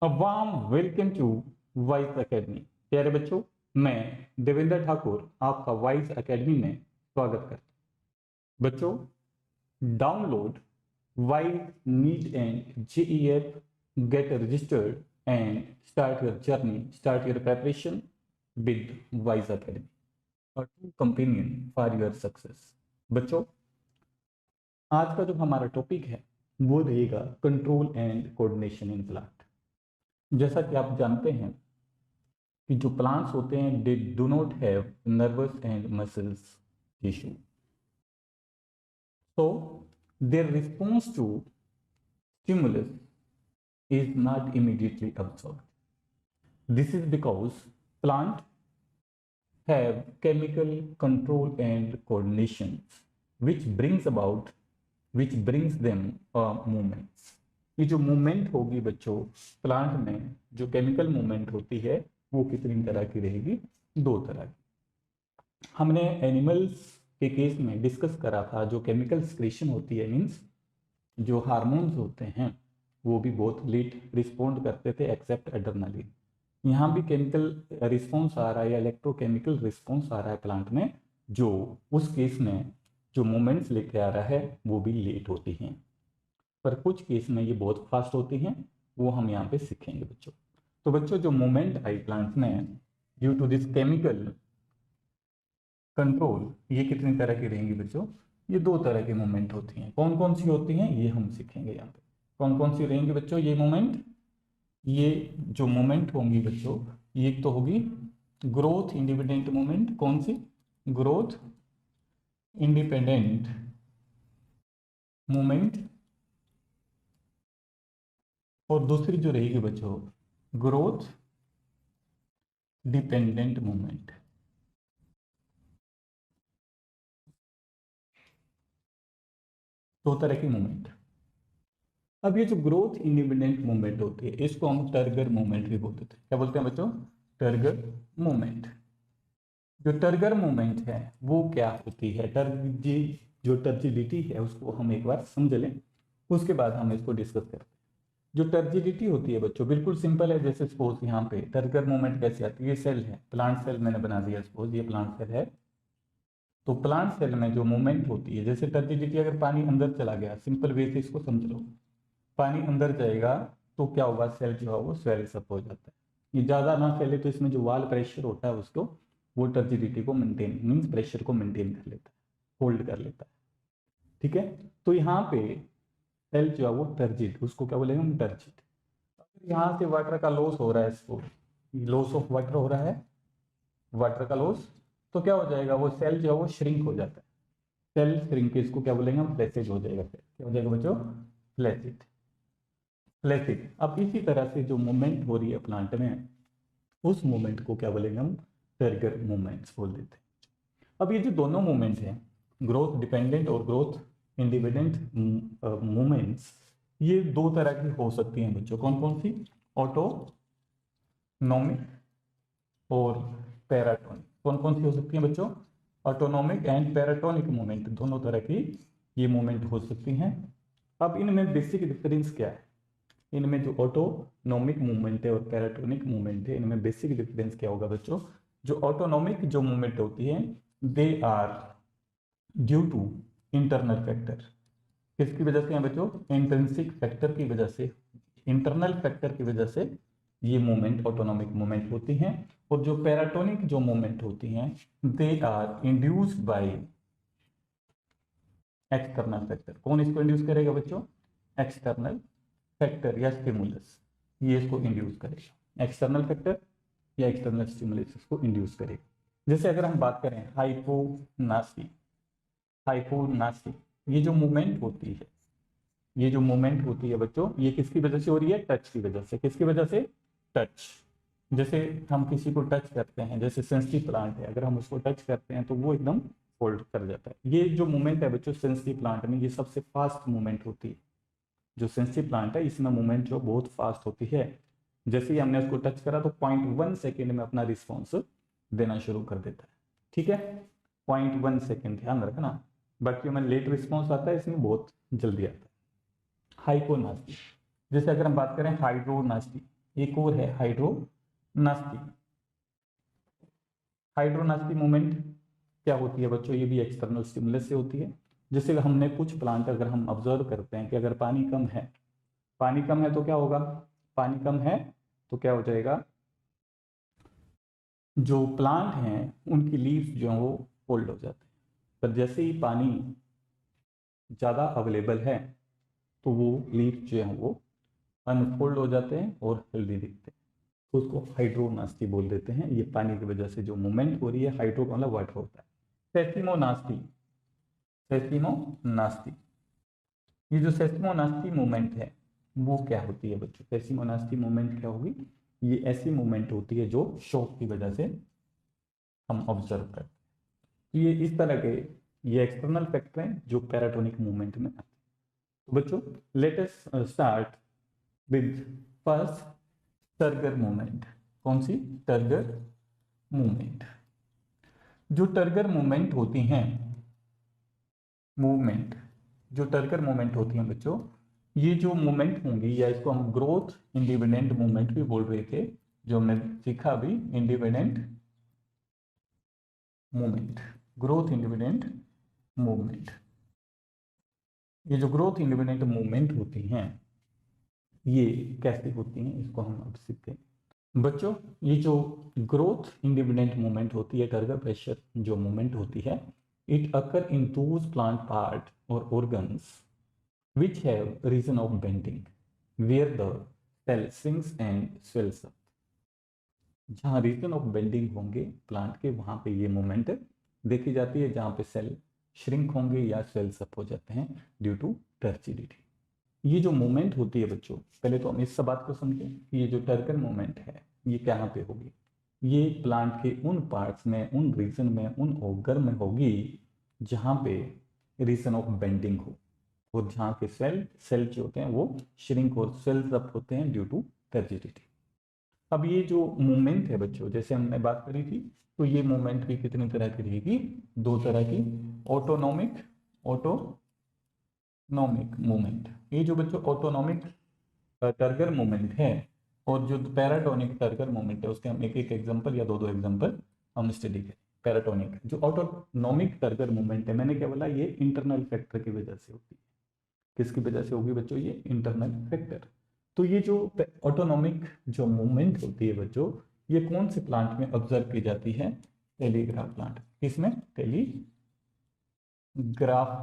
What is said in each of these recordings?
Warm welcome to wise academy. प्यारे बच्चों, मैं देवेंद्र ठाकुर आपका वाइज एकेडमी में स्वागत करता हूं। बच्चों, download Wise NEET and JEE, get registered and start your preparation with Wise Academy, और true companion for your success. बच्चों, आज का जो हमारा टॉपिक है वो रहेगा control and coordination in plant. जैसा कि आप जानते हैं कि जो प्लांट्स होते हैं they do not have nervous and muscles tissue, so their response to stimulus is not immediately absorbed. This is because plant have chemical control and coordination which brings them movements. ये जो movement होगी बच्चों plant में, जो chemical movement होती है वो कितनी तरह की रहेगी? दो तरह की। हमने एनिमल्स के केस में डिस्कस करा था, जो केमिकल सिक्रीशन होती है, मींस जो हार्मोन्स होते हैं वो भी बहुत लेट रिस्पॉन्ड करते थे एक्सेप्ट एड्रेनालिन। यहाँ भी केमिकल रिस्पॉन्स आ रहा है या इलेक्ट्रोकेमिकल रिस्पॉन्स आ रहा है प्लांट में, जो उस केस में जो मूवमेंट्स लेके आ रहा है वो भी लेट होती हैं, पर कुछ केस में ये बहुत फास्ट होती हैं, वो हम यहाँ पे सीखेंगे बच्चों। तो बच्चों, जो मूवमेंट आई प्लांट में due to this chemical control, ये कितनी तरह की रहेंगी बच्चों? ये दो तरह की मूवमेंट होती हैं। कौन कौन सी होती हैं ये हम सीखेंगे यहाँ पे। कौन कौन सी रहेंगी बच्चों ये मूवमेंट? ये जो मूवमेंट होंगी बच्चों, ये तो होगी ग्रोथ इंडिपेंडेंट मूवमेंट। कौन सी? Growth independent movement. और दूसरी जो रहेगी बच्चों, ग्रोथ डिपेंडेंट मूवमेंट। दो तरह की मूवमेंट। अब ये जो ग्रोथ इंडिपेंडेंट मूवमेंट होती है इसको हम टर्गर मूवमेंट भी बोलते थे। क्या बोलते हैं बच्चों? Turgor movement. जो टर्गर मूवमेंट है वो क्या होती है? जो टर्जिडिटी है उसको हम एक बार समझ लें, उसके बाद हम इसको डिस्कस करते हैं। जो टर्जिडिटी होती है बच्चों बिल्कुल सिंपल है। जैसे सपोज यहाँ पे टर्गर मूवमेंट कैसे आती है? ये सेल है, प्लांट सेल मैंने बना दिया, सपोज ये प्लांट सेल है। तो प्लांट सेल में जो मूवमेंट होती है, जैसे टर्जिडिटी, अगर पानी अंदर चला गया, सिंपल वे से इसको समझ लो, पानी अंदर जाएगा तो क्या होगा? सेल जो है वो स्वेल्स अप हो जाता है। ये ज़्यादा ना फैले तो इसमें जो वाल प्रेशर होता है उसको, वो टर्जिडिटी को मेंटेन, मीन्स प्रेशर को मेंटेन कर लेता है, होल्ड कर लेता है। ठीक है, तो यहाँ पे सेल जो है वो टर्जिड, उसको क्या बोलेंगे हम? टर्जिड। यहाँ से वाटर का लॉस हो रहा है, इसको लॉस ऑफ वाटर हो रहा है, वाटर का लॉस, तो क्या हो जाएगा? वो सेल जो है वो श्रिंक हो जाता है। सेल श्रिंक, इसको क्या बोलेंगे हम? फ्लैसिड हो जाएगा। फिर क्या हो जाएगा बच्चों? फ्लैसिड। फ्लैसिड। अब इसी तरह से जो मूवमेंट हो रही है प्लांट में, उस मूवमेंट को क्या बोलेंगे हम? टर्गर मूवमेंट्स बोल देते हैं। अब ये जो दोनों मूवमेंट हैं, ग्रोथ डिपेंडेंट और ग्रोथ इंडिपेंडेंट मूवमेंट्स, ये दो तरह की हो सकती हैं बच्चों। कौन कौन सी? ऑटोनॉमिक और पैराटोनिक। कौन कौन सी हो सकती हैं बच्चों? ऑटोनॉमिक एंड पैराटोनिक मूवमेंट, दोनों तरह की ये मूवमेंट हो सकती हैं। अब इनमें बेसिक डिफरेंस क्या है? इनमें जो ऑटोनॉमिक मूवमेंट है और पैराटोनिक मूवमेंट है, इनमें बेसिक डिफरेंस क्या होगा बच्चों? जो ऑटोनॉमिक जो मूवमेंट होती है, they are due to internal factor. किसकी वजह से हैं बच्चों? इंट्रिंसिक फैक्टर की वजह से, इंटरनल फैक्टर की वजह से ये मूवमेंट ऑटोनॉमिक मूवमेंट होती हैं। और जो पैराटोनिक जो मूवमेंट होती हैं, they are induced by external factor. कौन इसको इंड्यूस करेगा बच्चों? एक्सटर्नल फैक्टर या स्टिमुलस, ये इसको इंड्यूस करेगा। एक्सटर्नल फैक्टर या एक्सटर्नल स्टिमुलस इसको इंड्यूस करेगा। जैसे अगर हम बात करें हाइपोनासी, हाइपोनासी, ये जो मूवमेंट होती है, ये जो मूवमेंट होती है बच्चों, ये किसकी वजह से हो रही है? टच की वजह से। किसकी वजह से? टच। जैसे हम किसी को टच करते हैं, जैसे सेंसिटिव प्लांट है, अगर हम उसको टच करते हैं तो वो एकदम फोल्ड कर जाता है। ये जो मूवमेंट है बच्चों सेंसिटिव प्लांट में, ये सबसे फास्ट मूवमेंट होती है। जो सेंसिटिव प्लांट है इसमें मूवमेंट जो बहुत फास्ट होती है। जैसे ही हमने उसको टच करा तो 0.1 सेकेंड में अपना रिस्पॉन्स देना शुरू कर देता है। ठीक है, 0.1 सेकेंड, ध्यान रखना। बाकी में लेट रिस्पॉन्स आता है, इसमें बहुत जल्दी आता है। हाइपोनास्टी। जैसे अगर हम बात करें हाइड्रोनास्टी, एक और है हाइड्रोनास्टी। हाइड्रोनास्टी मूवमेंट क्या होती है बच्चों? ये भी एक्सटर्नल स्टिमुलस से होती है। जैसे हमने कुछ प्लांट अगर हम ऑब्जर्व करते हैं कि अगर पानी कम है, पानी कम है तो क्या होगा? पानी कम है तो क्या हो जाएगा? जो प्लांट हैं उनकी लीव्स जो है वो फोल्ड हो जाते हैं। पर जैसे ही पानी ज़्यादा अवेलेबल है तो वो लीव्स जो है वो अनफोल्ड हो जाते हैं और हेल्दी दिखते हैं। तो उसको हाइड्रोनास्टी बोल देते हैं। ये पानी की वजह से जो मूवमेंट हो रही है, हाइड्रो का मतलब वाटर होता है। सेस्टिमोनास्टी, सेस्टिमोनास्टी, ये जो सेस्टिमोनास्टी मूवमेंट है वो क्या होती है बच्चों? सेस्टिमोनास्टी मूवमेंट क्या होगी? ये ऐसी मूवमेंट होती है जो शॉक की वजह से हम ऑब्जर्व करते हैं। ये इस तरह के ये एक्सटर्नल फैक्टर हैं जो पैराटोनिक मूवमेंट में आते हैं। तो बच्चों let us start with first turgor movement. कौन सी? Turgor movement. जो टर्गर मूवमेंट होती हैं, मूवमेंट जो टर्गर मूवमेंट होती हैं बच्चों, ये जो मूवमेंट होंगी या इसको हम ग्रोथ इंडिपेंडेंट मूवमेंट भी बोल रहे थे, जो हमने सीखा अभी, independent movement, growth independent movement. ये जो ग्रोथ इंडिपेंडेंट मूवमेंट होती हैं ये कैसे होती हैं इसको हम अब सीखते हैं। बच्चों ये जो ग्रोथ इंडिपेंडेंट मूवमेंट होती है, टर्गर प्रेशर जो मूवमेंट होती है, it occur in those plant part और organs which have region of bending where the cell shrinks and swells up। जहाँ रीजन ऑफ बेंडिंग होंगे प्लांट के वहां पे ये मूवमेंट देखी जाती है, जहाँ पे सेल श्रिंक होंगे या सेल्स अप हो जाते हैं ड्यू टू टर्चिडिटी। ये जो मूवमेंट होती है बच्चों, पहले तो हम इस सब बात को समझें कि ये जो टर्गर मूवमेंट है ये कहाँ पे होगी? ये प्लांट के उन पार्ट्स में, उन रीजन में, उन ऑर्गन में होगी जहाँ पे रीजन ऑफ बेंडिंग हो, और जहाँ के सेल जो होते हैं वो श्रिंक और सेल्स अप होते हैं ड्यू टू टर्जिडिटी। अब ये जो मूवमेंट है बच्चों, जैसे हमने बात करी थी, तो ये मूवमेंट भी कितनी तरह की रहेगी? दो तरह की, ऑटोनॉमिक मूवमेंट। ये जो बच्चों ऑटोनॉमिक टर्गर मूवमेंट है और जो पैराटोनिक टर्गर मूवमेंट है, उसके हम एक एक एग्जांपल या दो दो एग्जांपल हम स्टडी करें। पैराटोनिक जो ऑटोनॉमिक टर्गर मूवमेंट है, मैंने क्या बोला? ये इंटरनल फैक्टर की वजह से होती है। किसकी वजह से होगी बच्चों? ये इंटरनल फैक्टर। तो ये जो ऑटोनॉमिक जो मूवमेंट होती है बच्चों, ये कौन से प्लांट में ऑब्जर्व की जाती है? Telegraph plant. किसमें? टेलीग्राफ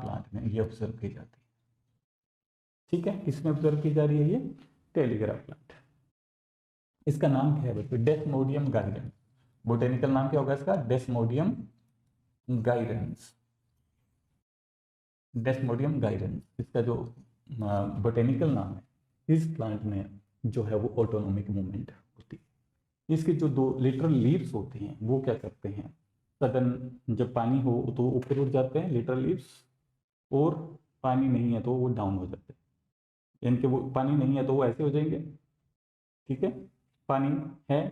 प्लांट में ये ऑब्जर्व की जाती है। ठीक है, किसमें ऑब्जर्व की जा रही है? ये टेलीग्राफ प्लांट। इसका नाम क्या है बच्चों? Desmodium guidance. बोटेनिकल नाम क्या होगा इसका? Desmodium guidance. डेस्मोडियम गाइडेंस इसका जो बोटेनिकल नाम है। इस प्लांट में जो है वो ऑटोनॉमिक मूवमेंट होती है। इसके जो दो लिटरल लीव्स होते हैं वो क्या करते हैं? सडन जब पानी हो तो ऊपर उठ जाते हैं लिटरल लीव्स, और पानी नहीं है तो वो डाउन हो जाते हैं। यानी कि वो पानी नहीं है तो वो ऐसे हो जाएंगे, ठीक है, पानी है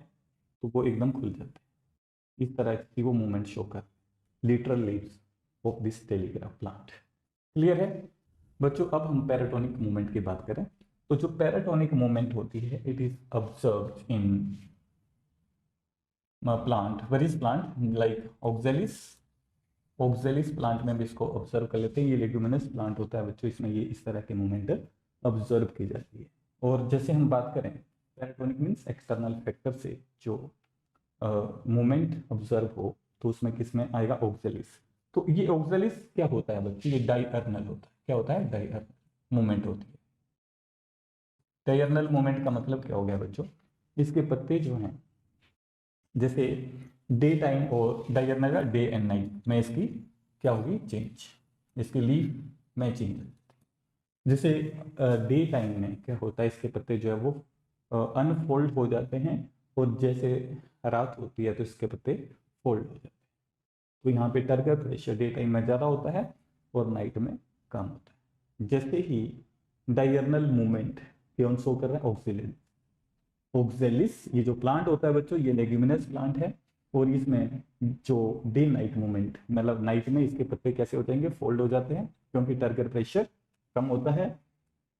तो वो एकदम खुल जाते हैं। इस तरह की वो मूवमेंट शो कर literal leaves of this telegraph plant. Clear है बच्चों? अब हम पैराटोनिक मूवमेंट की बात करें तो जो पैराटोनिक मूवमेंट होती है, it is observed in plant, various plant like oxalis. Oxalis plant में भी इसको ऑब्जर्व कर लेते हैं। ये लेग्यूमिनस प्लांट होता है बच्चों, इसमें ये इस तरह के मूवमेंट ऑब्जर्व की जाती है। और जैसे हम बात करें, पैराटोनिक मीन्स एक्सटर्नल फैक्टर से जो मूवमेंट ऑब्जर्व हो, तो उसमें किसमें आएगा? ऑक्जेलिस। तो ये ऑक्जेलिस क्या होता है बच्चों? ये डायर्नल होता है। क्या होता है? डायर्नल मूवमेंट होती है। डायर्नल मूवमेंट का मतलब क्या हो गया बच्चों? इसके पत्ते जो हैं, जैसे डे टाइम और डायर्नल डे एंड नाइट में इसकी क्या होगी? चेंज। इसकी लीफ में चेंज। जैसे डे टाइम में क्या होता है? इसके पत्ते जो है वो अनफोल्ड हो जाते हैं, और जैसे रात होती है तो इसके पत्ते फोल्ड हो जाते हैं। तो यहाँ पे टर्गर प्रेशर डे टाइम में ज़्यादा होता है और नाइट में कम होता है। जैसे ही डायर्नल मूवमेंट कौन शो कर रहा है? ऑक्सिलेंस। ऑक्जेलिस ये जो प्लांट होता है बच्चों, ये लेग्यूमिनस प्लांट है, और इसमें जो डे नाइट मूवमेंट, मतलब नाइट में इसके पत्ते कैसे हो जाएंगे? फोल्ड हो जाते हैं, क्योंकि टर्गर प्रेशर कम होता है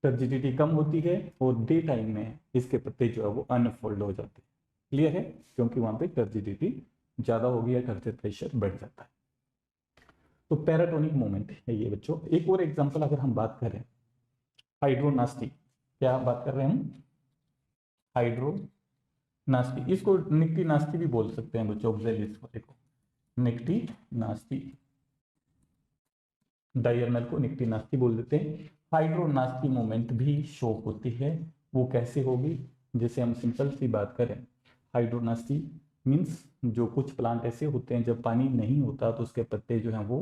टर्जिडिटी कम होती है और डे टाइम में इसके पत्ते जो है वो अनफोल्ड हो जाते हैं। क्लियर है, क्योंकि वहां पे टर्जिडिटी ज़्यादा होगी या टर्जर प्रेशर बढ़ जाता है। तो पैराटोनिक मूवमेंट है ये बच्चों। एक और एग्जांपल अगर हम बात करें, हाइड्रोनास्टी, क्या बात कर रहे हैं हम? हाइड्रोनास्टी, इसको निक्टी नास्ती भी बोल सकते हैं बच्चों, ऑक्जेलिस वाले को निक्टी नास्ती, डायरनल को निक्टी नास्ती बोल देते हैं। हाइड्रोनास्टी मूवमेंट भी शो होती है, वो कैसे होगी? जैसे हम सिंपल सी बात करें, हाइड्रोनास्टी मीन्स जो कुछ प्लांट ऐसे होते हैं जब पानी नहीं होता तो उसके पत्ते जो हैं वो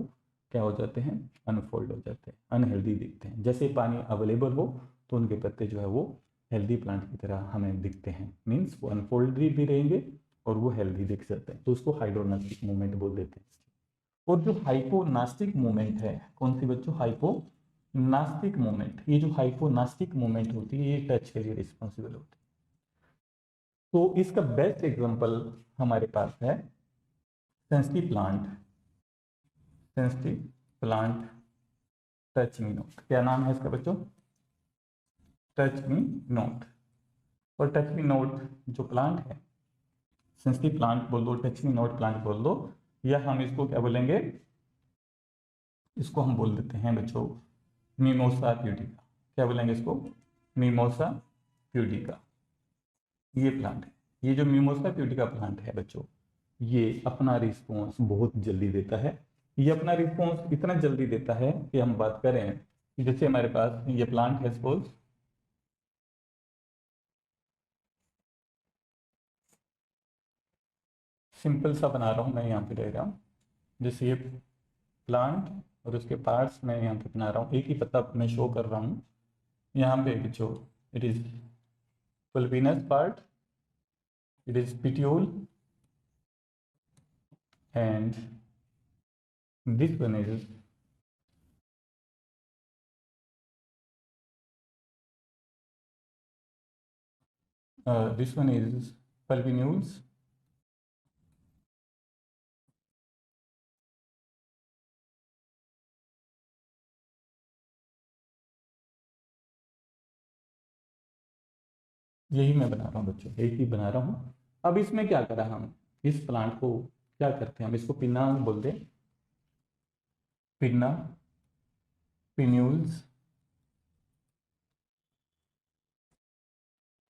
क्या हो जाते हैं? अनफोल्ड हो जाते हैं, अनहेल्दी दिखते हैं। जैसे पानी अवेलेबल हो तो उनके पत्ते जो है वो हेल्दी प्लांट की तरह हमें दिखते हैं, मीन्स वो अनफोल्ड भी रहेंगे और वो हेल्दी दिख जाते हैं, तो उसको हाइड्रोनास्टिक मूवमेंट बोल देते हैं। और जो हाइपोनास्टिक मूवमेंट है, कौन सी बच्चों? हाइपोनास्टिक मूवमेंट। ये जो हाइपोनास्टिक मूवमेंट होती है ये टच के लिए रिस्पॉन्सिबल होती है। तो इसका बेस्ट एग्जांपल हमारे पास है sensitive plant, sensitive plant touch me not. क्या नाम है इसका बच्चों? Touch me not. और टच मी नॉट जो प्लांट है, सेंसिटिव प्लांट बोल दो, टच मी नॉट प्लांट बोल दो, या हम इसको क्या बोलेंगे? इसको हम बोल देते हैं बच्चों मिमोसा प्यूडिका। क्या बोलेंगे इसको? Mimosa pudica. ये प्लांट है, ये जो मिमोसा प्यूडिका प्लांट है बच्चों, ये अपना रिस्पॉन्स बहुत जल्दी देता है। ये अपना रिस्पॉन्स इतना जल्दी देता है कि हम बात करें कि जैसे हमारे पास ये प्लांट है, सपोज सिंपल सा बना रहा हूँ मैं, यहाँ पे रह रहा हूँ, जैसे ये प्लांट और उसके पार्ट्स मैं यहाँ पे बना रहा हूँ, एक ही पत्ता मैं शो कर रहा हूँ यहाँ पे बच्चों। It is pulvinous part, it is petiole, and this one is pulvinules, यही मैं बना रहा हूँ बच्चों, एक ही बना रहा हूँ। अब इसमें क्या करा हम, इस प्लांट को क्या करते हैं हम, इसको पिन्ना बोल दें, पिन्ना, पिन्यूल्स,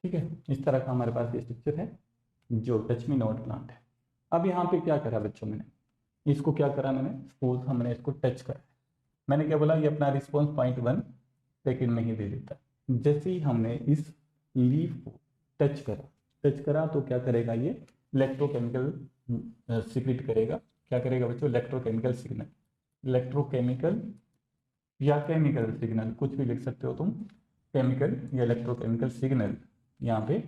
ठीक है। इस तरह का हमारे पास ये स्ट्रक्चर है जो टच मी नॉट प्लांट है। अब यहाँ पे क्या करा बच्चों मैंने, इसको क्या करा मैंने, सपोज हमने इसको टच करा, मैंने क्या बोला, ये अपना रिस्पॉन्स 0.1 सेकेंड में ही दे देता है। जैसे ही हमने इस लीफ को टच करा तो क्या करेगा, ये इलेक्ट्रोकेमिकल सिक्रेट करेगा। क्या करेगा बच्चों? इलेक्ट्रोकेमिकल सिग्नल, इलेक्ट्रोकेमिकल या केमिकल सिग्नल, कुछ भी लिख सकते हो तुम, केमिकल या इलेक्ट्रोकेमिकल सिग्नल यहाँ पे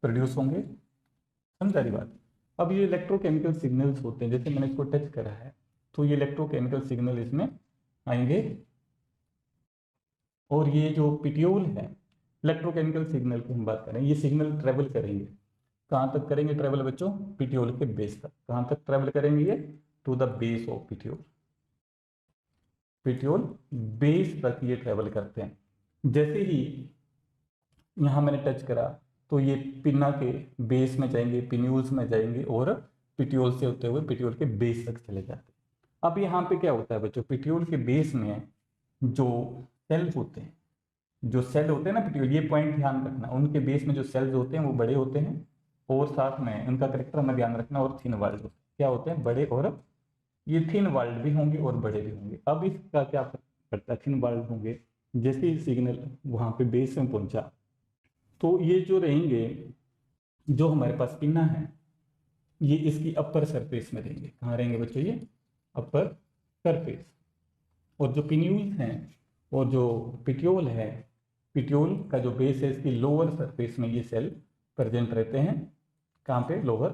प्रोड्यूस होंगे। समझा रही बात? अब ये इलेक्ट्रोकेमिकल सिग्नल्स होते हैं, जैसे मैंने इसको टच करा है तो ये इलेक्ट्रोकेमिकल सिग्नल इसमें आएंगे, और ये जो पिट्यूल है, इलेक्ट्रोकेमिकल सिग्नल की हम बात करें, ये सिग्नल ट्रेवल करेंगे, कहाँ तक करेंगे ट्रेवल बच्चों? पिट्यूल के बेस तक। कहाँ तक ट्रेवल करेंगे ये? To the base of pituitary, pituitary base तक ये ट्रेवल करते हैं। जैसे ही यहाँ मैंने टच करा तो ये पिन्ना के बेस में जाएंगे, पिन्यूल्स में जाएंगे और पिट्यूल से होते हुए पिट्यूल के बेस तक चले जाते हैं। अब यहाँ पे क्या होता है बच्चों, पिट्यूल के बेस में जो सेल्स होते हैं, जो सेल होते हैं ना पिट्यूल, ये पॉइंट ध्यान रखना, उनके बेस में जो सेल्स होते हैं वो बड़े होते हैं, और साथ में उनका करेक्टर में ध्यान रखना, और थिन वाल्ड होते हैं। क्या होते हैं? बड़े, और ये थिन वाल्ड भी होंगे और बड़े भी होंगे। अब इसका क्या फर्क पड़ता है? थिन वाल्ड होंगे, जैसे ही सिग्नल वहां पे बेस में पहुंचा तो ये जो रहेंगे, जो हमारे पास पिन्ना है, ये इसकी अपर सरफेस में रहेंगे। कहाँ रहेंगे बच्चों? ये अपर सरफेस। और जो पिन्यूल्स हैं और जो पिट्यूल है, पिट्यूल का जो बेस है इसकी लोअर सरफेस में ये सेल प्रेजेंट रहते हैं। कहाँ पे? लोअर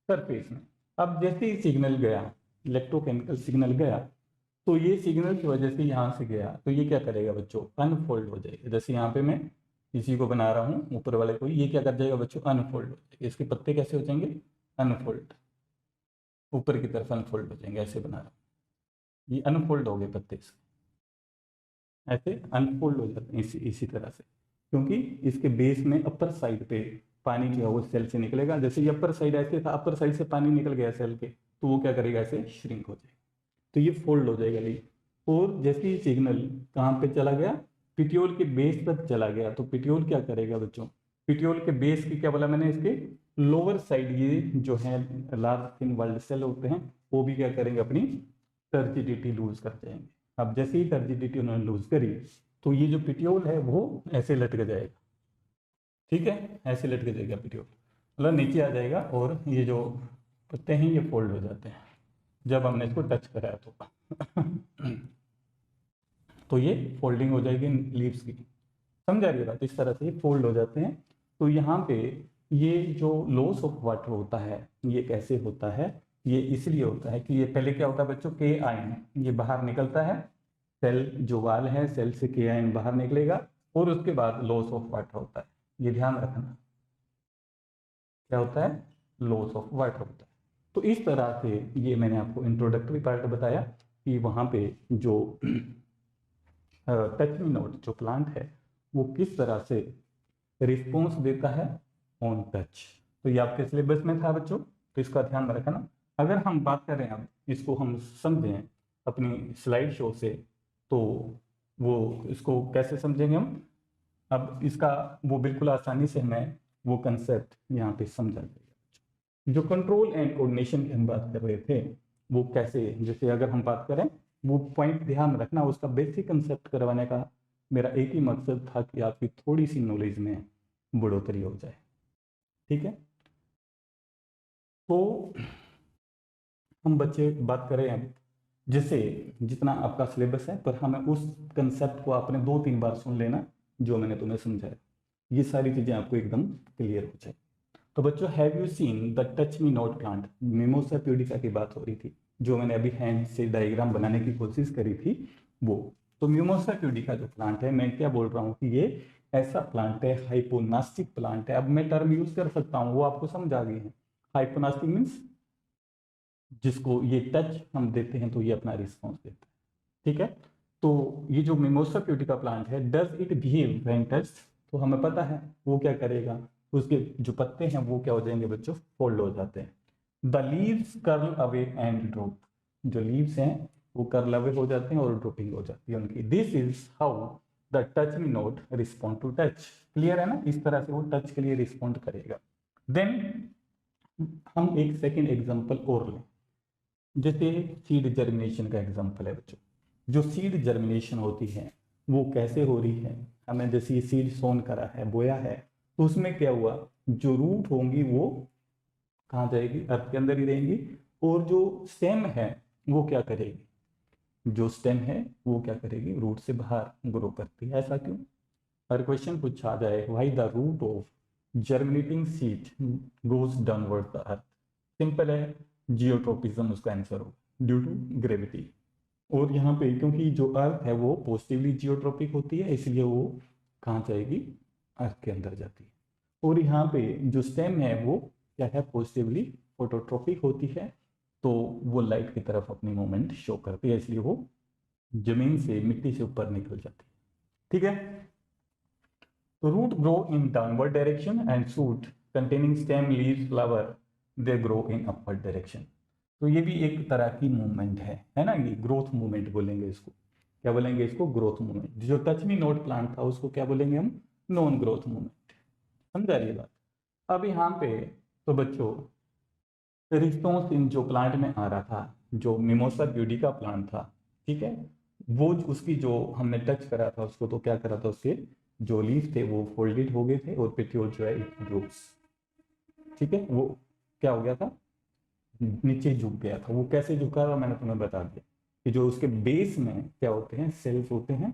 सरफेस में। अब जैसे ही सिग्नल गया, इलेक्ट्रोकेमिकल सिग्नल गया, तो ये सिग्नल की वजह से यहाँ से गया तो ये क्या करेगा बच्चों? अनफोल्ड हो जाएगा। जैसे यहाँ पे मैं इसी को बना रहा हूँ, ऊपर वाले को, ये क्या कर जाएगा बच्चों? अनफोल्ड हो जाएगा। इसके पत्ते कैसे हो जाएंगे? अनफोल्ड, ऊपर की तरफ अनफोल्ड हो जाएंगे। ऐसे बना रहा हूँ, ये अनफोल्ड हो गए पत्ते। ऐसे अनफोल्ड हो जाते हैं इसी तरह से, क्योंकि इसके बेस में अपर साइड पे पानी जो है वो सेल से निकलेगा। जैसे ये अपर साइड ऐसे था, अपर साइड से पानी निकल गया सेल के, तो वो क्या करेगा, ऐसे श्रिंक हो जाएगा, तो ये फोल्ड हो जाएगा लीफ। और जैसे ही सिग्नल कहाँ पे चला गया, पिट्यूल के बेस तक चला गया, तो पिट्यूल क्या करेगा बच्चों, पिट्यूल के बेस की क्या बोला मैंने, इसके लोअर साइड ये जो है लार्ज थिन वॉल्ड सेल होते हैं, वो भी क्या करेंगे, अपनी टर्जिडिटी लूज कर जाएंगे। अब जैसे ही टर्जिडिटी उन्होंने लूज करी, तो ये जो पिट्यूल है वो ऐसे लटक जाएगा, ठीक है, ऐसे लटक जाएगा पिट्यूल, मतलब नीचे आ जाएगा, और ये जो पत्ते हैं ये फोल्ड हो जाते हैं जब हमने इसको टच कराया तो तो ये फोल्डिंग हो जाएगी लीव्स की, समझ आ रही है बात, इस तरह से ये फोल्ड हो जाते हैं। तो यहाँ पे ये जो लॉस ऑफ वाटर होता है ये कैसे होता है, ये इसलिए होता है कि ये पहले क्या होता है बच्चों, के आयन ये बाहर निकलता है, सेल जो वाल है सेल से के आयन बाहर निकलेगा, और उसके बाद लॉस ऑफ वाटर होता है, ये ध्यान रखना, क्या होता है, लॉस ऑफ वाटर होता है। तो इस तरह से ये मैंने आपको इंट्रोडक्टरी पार्ट बताया कि वहाँ पे जो टच मी नोट जो प्लांट है वो किस तरह से रिस्पॉन्स देता है ऑन टच। तो ये आपके सिलेबस में था बच्चों, तो इसका ध्यान रखना। अगर हम बात करें अब इसको हम समझें अपनी स्लाइड शो से, तो वो इसको कैसे समझेंगे हम, अब इसका वो बिल्कुल आसानी से मैं वो कंसेप्ट यहाँ पे समझा देगा। जो कंट्रोल एंड कोऑर्डिनेशन की हम बात कर रहे थे वो कैसे, जैसे अगर हम बात करें, वो पॉइंट ध्यान रखना, उसका बेसिक कंसेप्ट करवाने का मेरा एक ही मकसद था कि आपकी थोड़ी सी नॉलेज में बढ़ोतरी हो जाए, ठीक है। तो हम बच्चे बात करें अब, जैसे जितना आपका सिलेबस है, पर हमें उस कंसेप्ट को आपने 2-3 बार सुन लेना जो मैंने तुम्हें समझाया, ये सारी चीजें आपको एकदम क्लियर हो जाए। तो बच्चों, have you seen the touch me not plant, mimosa pudica की बात हो रही थी, जो मैंने अभी हैंड से डायग्राम बनाने की कोशिश करी थी वो। तो मिमोसा प्यूडिका जो प्लांट है, मैं क्या बोल रहा हूँ कि ये ऐसा प्लांट है, हाइपोनास्टिक प्लांट है। अब मैं टर्म यूज कर सकता हूँ, वो आपको समझ आ गई है। हाइपोनास्टिक मीन्स जिसको ये टच हम देते हैं तो ये अपना रिस्पॉन्स देता है, ठीक है। तो ये जो मिमोसा प्यूडिका प्लांट है, does it behave when touched, तो हमें पता है वो क्या करेगा, उसके जो पत्ते हैं वो क्या हो जाएंगे बच्चों, फोल्ड हो जाते हैं। The leaves curl away and drop, जो लीव्स हैं वो कर्ल अवे हो जाते हैं और ड्रॉपिंग हो जाती है उनकी। This is how the touch me not respond to touch, clear है ना, इस तरह से वो टच के लिए रिस्पॉन्ड करेगा। देन हम एक सेकेंड एग्जाम्पल और लें, जैसे सीड जर्मिनेशन का एग्जाम्पल है बच्चों। जो सीड जर्मिनेशन होती है वो कैसे हो रही है, हमें जैसे ये सीड सोन करा है, बोया है, तो उसमें क्या हुआ, जो रूट होंगी वो कहाँ जाएगी, अर्थ के अंदर ही रहेंगी, और जो स्टेम है वो क्या करेगी, जो स्टेम है वो क्या करेगी, रूट से बाहर ग्रो करती है। ऐसा क्यों, अगर क्वेश्चन पूछा जाए why the root of germinating seed goes downward the earth, simple है, जियोट्रोपिज्म उसका आंसर हो, ड्यू टू ग्रेविटी। और यहाँ पे क्योंकि जो अर्थ है वो पॉजिटिवली जियोट्रोपिक होती है, इसलिए वो कहाँ जाएगी, अर्थ के अंदर जाती है। और यहाँ पे जो स्टेम है वो क्या है, पॉजिटिवली फोटोट्रोपिक होती है, तो वो लाइट की तरफ अपनी मूवमेंट शो करती है, इसलिए वो जमीन से, मिट्टी से ऊपर निकल जाती है, ठीक है। तो root grow in downward direction and shoot containing stem leaves flower they grow in upward direction. तो ये भी एक तरह की मूवमेंट है ना, ये ग्रोथ मूवमेंट बोलेंगे इसको, क्या बोलेंगे इसको, ग्रोथ मूवमेंट। जो टच मी नोट प्लांट था उसको क्या बोलेंगे हम, नॉन ग्रोथ मूवमेंट, समझा रही बात। अब यहाँ पे तो बच्चों रिस्पॉन्स इन जो प्लांट में आ रहा था, जो मिमोसा प्यूडिका प्लांट था, ठीक है, वो उसकी जो हमने टच करा था उसको, तो क्या करा था, उसके जो लीफ थे वो फोल्डेड हो गए थे, और पेट्यूल जो है इट ग्रोव्स, ठीक है, वो क्या हो गया था, नीचे झुक गया था। वो कैसे झुका था मैंने तुम्हें बता दिया, कि जो उसके बेस में क्या होते हैं, सेल्स होते हैं,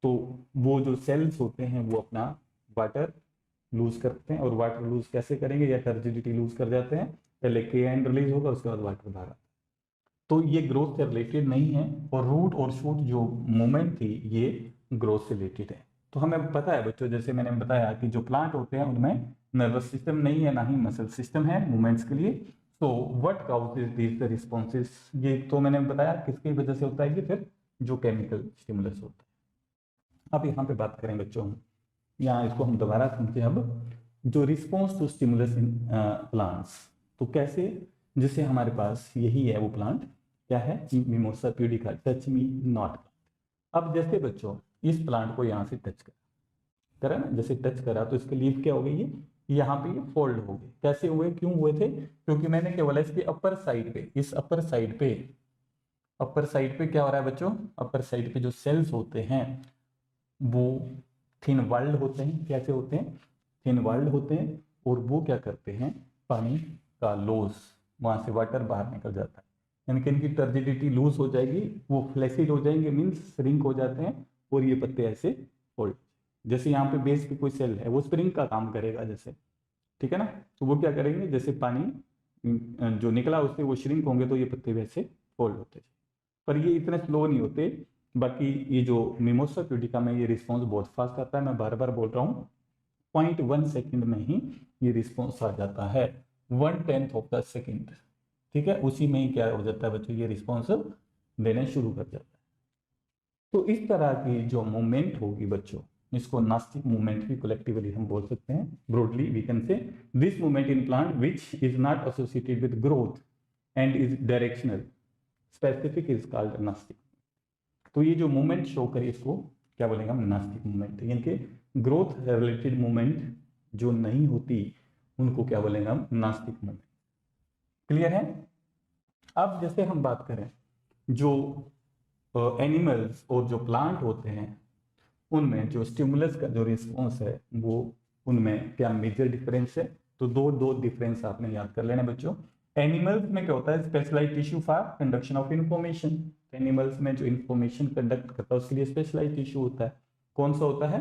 तो वो जो सेल्स होते हैं वो अपना वाटर लूज करते हैं, और वाटर लूज कैसे करेंगे, या टर्जिडिटी लूज कर जाते हैं, पहले के एन रिलीज होगा उसके बाद वाटर बाहर आता है। तो ये ग्रोथ से रिलेटेड नहीं है, और रूट और शूट जो मूवमेंट थी ये ग्रोथ से रिलेटेड है। तो हमें पता है बच्चों, जैसे मैंने बताया कि जो प्लांट होते हैं उनमें नर्वस सिस्टम नहीं है, ना ही मसल सिस्टम है मूवमेंट्स के लिए। तो व्हाट काउजेज दीज रिस्पॉन्सेज, ये तो मैंने बताया किसकी वजह से होता है, कि फिर जो केमिकल स्टिमुलस होता है। अब यहाँ पे बात करें बच्चों, यहाँ इसको हम दोबारा समझें। अब जो response to stimulus in plants, तो कैसे, जैसे हमारे पास यही है वो प्लांट, क्या है, mimosa pudica, touch me not. अब जैसे बच्चों इस प्लांट को यहाँ से टच करा ना, जैसे टच करा तो इसके लीफ क्या हो गई, ये यहाँ पे ये फोल्ड हो गए। कैसे हुए, क्यों हुए थे, क्योंकि मैंने केवल इसके अपर साइड पे, इस अपर साइड पे क्या हो रहा है बच्चों, अपर साइड पे जो सेल्स होते हैं वो थिन वाल्ड होते हैं। कैसे होते हैं, थिन वाल्ड होते हैं, और वो क्या करते हैं, पानी का लॉस, वहां से वाटर बाहर निकल जाता है, यानी कि इनकी टर्जिडिटी लूज हो जाएगी, वो फ्लैसिड हो जाएंगे, मीन्स श्रिंक हो जाते हैं, और ये पत्ते ऐसे फोल्ड। जैसे यहाँ पे बेस पे कोई सेल है, वो स्प्रिंग का काम करेगा जैसे, ठीक है ना, तो वो क्या करेंगे, जैसे पानी जो निकला उससे वो श्रिंक होंगे, तो ये पत्ते वैसे फोल्ड होते हैं। पर ये इतने स्लो नहीं होते। बाकी ये जो मिमोसा प्यूडिका में ये रिस्पॉन्स बहुत फास्ट आता है, मैं बार बार बोल रहा हूँ, 0.1 सेकेंड में ही ये रिस्पॉन्स आ जाता है, 1/10 ऑफ द सेकेंड, ठीक है, उसी में ही क्या हो जाता है बच्चों, ये रिस्पॉन्स देना शुरू कर जाता है। तो इस तरह की जो मूवमेंट होगी बच्चों, इसको नास्टिक मूवमेंट भी कलेक्टिवली हम बोल सकते हैं। Broadly we can say this movement in plant which is not associated with growth and is directional, specific is called nastic. तो ये जो मूवमेंट शो करे इसको क्या बोलेंगे हम, नास्टिक मूवमेंट, यानी कि ग्रोथ रिलेटेड मूवमेंट जो नहीं होती उनको क्या बोलेंगे हम, नास्टिक मूवमेंट। क्लियर है। अब जैसे हम बात करें जो एनिमल्स और जो प्लांट होते हैं उनमें जो स्टिमुलस का जो रिस्पॉन्स है वो, उनमें क्या मेजर डिफरेंस है, तो दो डिफरेंस आपने याद कर लेना बच्चों। एनिमल्स में क्या होता है, specialized tissue for conduction of information, animals में जो इंफॉर्मेशन कंडक्ट करता है उसके लिए स्पेशलाइज्ड टिश्यू होता है। कौन सा होता है,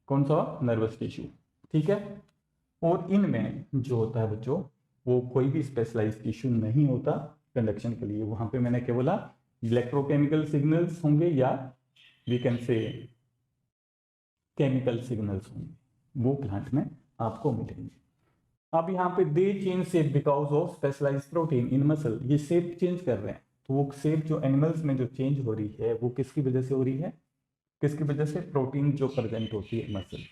कौन सा, नर्वस टिश्यू, ठीक है। और इनमें जो होता है बच्चों वो कोई भी स्पेशलाइज्ड टिश्यू नहीं होता कंडक्शन के लिए, वहां पे मैंने क्या बोला, इलेक्ट्रोकेमिकल सिग्नल्स होंगे या we can say chemical signals होंगे, वो प्लांट में आपको मिलेंगे। अब यहाँ पे they change shape because of specialized protein in muscle, ये शेप चेंज कर रहे हैं, तो वो शेप जो एनिमल्स में जो चेंज हो रही है वो किसकी वजह से हो रही है, किसकी वजह से, प्रोटीन जो प्रेजेंट होती है मसल।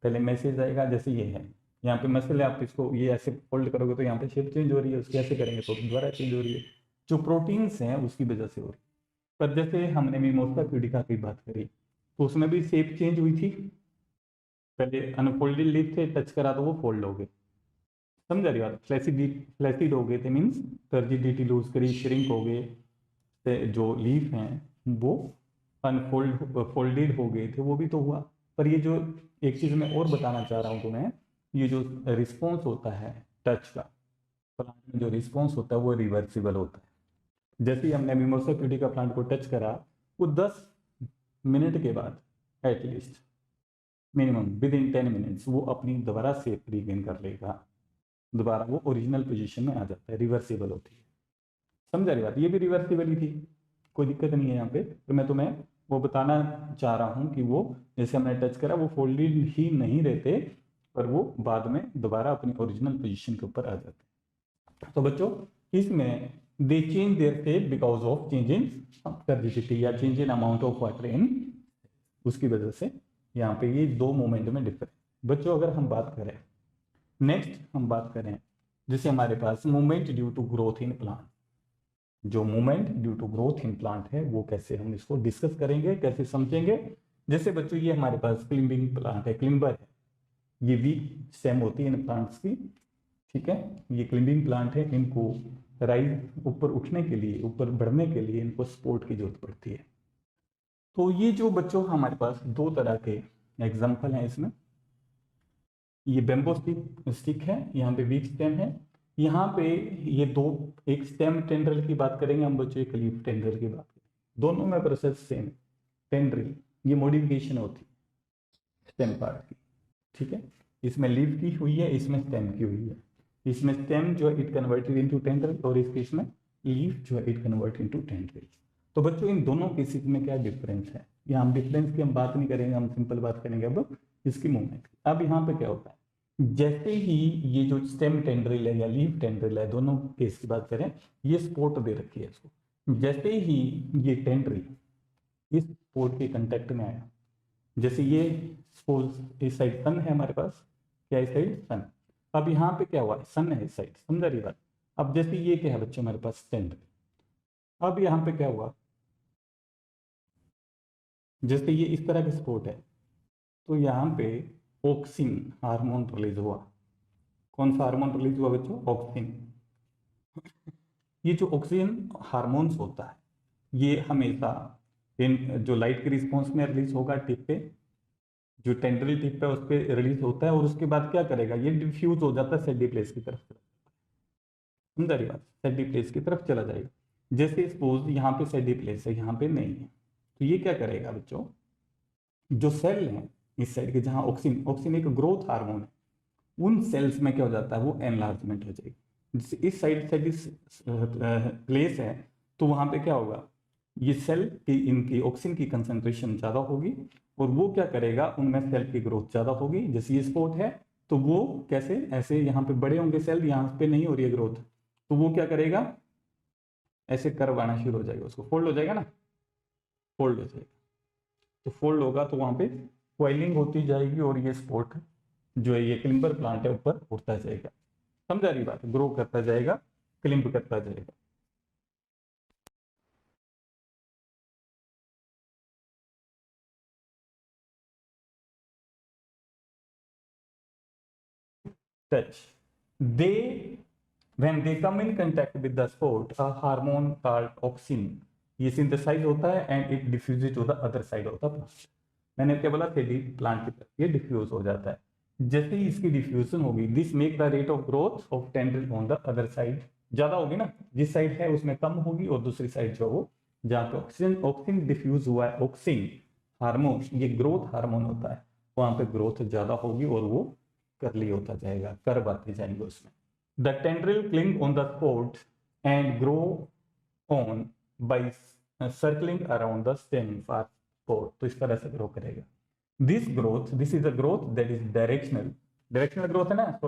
पहले मैसेज आएगा, जैसे ये है यहाँ पे मसल है, आप इसको ये ऐसे फोल्ड करोगे तो यहाँ पे शेप चेंज हो रही है, उसके ऐसे करेंगे तो दोबारा चेंज हो रही है, जो प्रोटीन्स हैं उसकी वजह से हो रही है। पर जैसे हमने मिमोसा प्यूडिका की बात करी तो उसमें भी शेप चेंज हुई थी, पहले अनफोल्डेड लीफ थे, टच करा तो वो फोल्ड हो गए, समझा रही बात, फ्लैसिड हो गए थे, मीन्स टर्जिडिटी लूज करी, श्रिंक हो गए, जो लीफ हैं वो फोल्डेड हो गए थे, वो भी तो हुआ। पर ये जो एक चीज मैं और बताना चाह रहा हूँ तुम्हें, ये जो रिस्पॉन्स होता है टच का, प्लांट में जो रिस्पॉन्स होता है वो रिवर्सिबल होता है। जैसे ही हमने मिमोसा प्यूडिका प्लांट को टच करा, वो 10 मिनट के बाद at least minimum with in 10 minutes वो अपनी दोबारा शेप रिगेन कर लेगा, दोबारा वो ओरिजिनल पोजीशन में आ जाता है, रिवर्सिबल होती है, समझा रही बात, ये भी रिवर्सिबल ही थी, कोई दिक्कत नहीं है यहाँ पे। तो मैं तुम्हें वो बताना चाह रहा हूँ कि वो जैसे हमने टच करा वो फोल्डेड ही नहीं रहते, पर वो बाद में दोबारा अपनी ओरिजिनल पोजीशन के ऊपर आ जाते। तो बच्चों इसमें they change their shape because of change in turgidity या change in amount of water in, उसकी वजह से यहाँ पे ये दो मोमेंट में डिफरेंस। बच्चों अगर हम बात करें, नेक्स्ट हम बात करें जैसे हमारे पास movement due to growth in plant, जो movement due to growth in plant है वो कैसे हम इसको डिस्कस करेंगे, कैसे समझेंगे। जैसे बच्चों ये हमारे पास क्लिम्बिंग प्लांट है, क्लिम्बर है, ये वीक स्टेम होती है इन प्लांट्स की, ठीक है, ये क्लिम्बिंग प्लांट है, इनको राइज ऊपर उठने के लिए, ऊपर बढ़ने के लिए इनको सपोर्ट की जरूरत पड़ती है। तो ये जो बच्चों हमारे पास दो तरह के एग्जाम्पल हैं इसमें, ये बेम्बो स्टिक है, यहाँ पे वीक स्टेम है, यहाँ पे ये दो, एक स्टेम टेंड्रिल की बात करेंगे हम बच्चों, एक लीफ टेंड्रिल की बात करेंगे, दोनों में प्रोसेस सेम। टेंड्रिल ये मॉडिफिकेशन होती है स्टेम पार्ट की, ठीक है, इसमें लीफ की हुई है, इसमें स्टेम की हुई है, इसमें स्टेम जो है इट कन्वर्टेड इनटू टेंड्रिल, और इसके इसमें लीफ जो है इट कन्वर्ट इनटू टेंड्रिल। तो बच्चों इन दोनों केसेस में क्या डिफरेंस है, यहाँ हम डिफरेंस की हम बात नहीं करेंगे, हम सिंपल बात करेंगे अब इसकी मूवमेंट। अब यहाँ पे क्या होता है, जैसे ही ये जो स्टेम टेंड्रिल है या लीफ टेंड्रिल है, दोनों केस की बात करें, ये स्पोर्ट दे रखी है इसको, जैसे ही ये टेंड्रिल इस स्पोर्ट के कांटेक्ट में आया, जैसे ये सपोज इस साइड सन है हमारे पास, क्या इस साइड सन। अब यहाँ पे क्या हुआ, सन है इस साइड, समझा रही बात। अब जैसे ये क्या है बच्चों हमारे पास सेंटर, अब यहाँ पे क्या हुआ, जैसे ये इस तरह का स्पॉट है, तो यहाँ पे ऑक्सिन हार्मोन रिलीज हुआ। कौन सा हार्मोन रिलीज हुआ बच्चों, ऑक्सिन। ये जो ऑक्सीजन हार्मोन्स होता है ये हमेशा इन जो लाइट के रिस्पॉन्स में रिलीज होगा टिप पे, जो टेंड्रिल टिप है उस पर रिलीज होता है, और उसके बाद क्या करेगा, ये डिफ्यूज हो जाता है सेडी प्लेस की तरफ, समझा रही बात, सेडी प्लेस की तरफ चला जाएगा। जैसे सपोज यहाँ पे सेडी प्लेस है, यहाँ पे नहीं है, तो ये क्या करेगा बच्चों, जो सेल है इस साइड के, जहाँ ऑक्सीन, ऑक्सीन एक ग्रोथ हार्मोन है, उन सेल्स में क्या हो जाता है, वो एनलार्जमेंट हो जाएगी। जैसे इस साइड से जिस प्लेस है, तो वहां पे क्या होगा, ये सेल की इनकी ऑक्सीजन की कंसंट्रेशन ज़्यादा होगी, और वो क्या करेगा, उनमें सेल की ग्रोथ ज़्यादा होगी। जैसे ये स्पॉट है, तो वो कैसे, ऐसे यहाँ पे बड़े होंगे सेल, यहाँ पे नहीं हो रही है ग्रोथ, तो वो क्या करेगा, ऐसे कर्व आना शुरू हो जाएगा, उसको फोल्ड हो जाएगा ना, फोल्ड हो जाएगा। तो फोल्ड होगा तो वहां पे क्वाइलिंग होती जाएगी, और ये स्पॉट जो है, ये क्लिम्बर प्लांट है, ऊपर उठता जाएगा। समझा रही बात, ग्रो करता जाएगा, क्लिम्ब करता जाएगा। Touch. They, when they come in contact with the sport, a hormone called auxin, ये सिंथेसाइज होता है and it diffuse to the other side of the plant. मैंने क्या बोला, प्लांट की तरफ ये डिफ्यूज हो जाता है। जैसे ही इसकी डिफ्यूजन होगी, this make the rate of growth of tendril on the other side, ज्यादा होगी ना, जिस साइड है उसमें कम होगी, और दूसरी साइड जो वो जहाँ पे ऑक्सीजन ऑक्सीजन डिफ्यूज हुआ है, ऑक्सीन हार्मोन, ये ग्रोथ हार्मोन होता है, वहां पे ग्रोथ ज्यादा होगी, और वो करली होता जाएगा, कर्व आते जाएंगे उसमें। The tendril cling on the sport and grow on by circling around the stem for sport, तो इस तरह से ग्रो करेगा। This growth, this is a growth that is directional, directional growth है ना,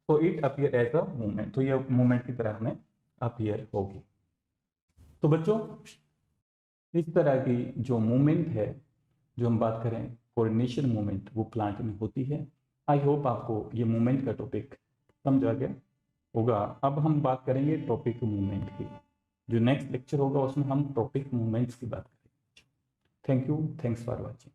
so it appear as a movement, तो ये movement की तरह हमें अपीयर होगी। तो बच्चों इस तरह की जो मूवमेंट है, जो हम बात करें कोऑर्डिनेशन मूवमेंट, वो प्लांट में होती है। आई होप आपको ये मूवमेंट का टॉपिक समझ आ गया होगा। अब हम बात करेंगे टॉपिक मूवमेंट की, जो नेक्स्ट लेक्चर होगा उसमें हम टॉपिक मूवमेंट्स की बात करेंगे। Thank you, thanks for watching.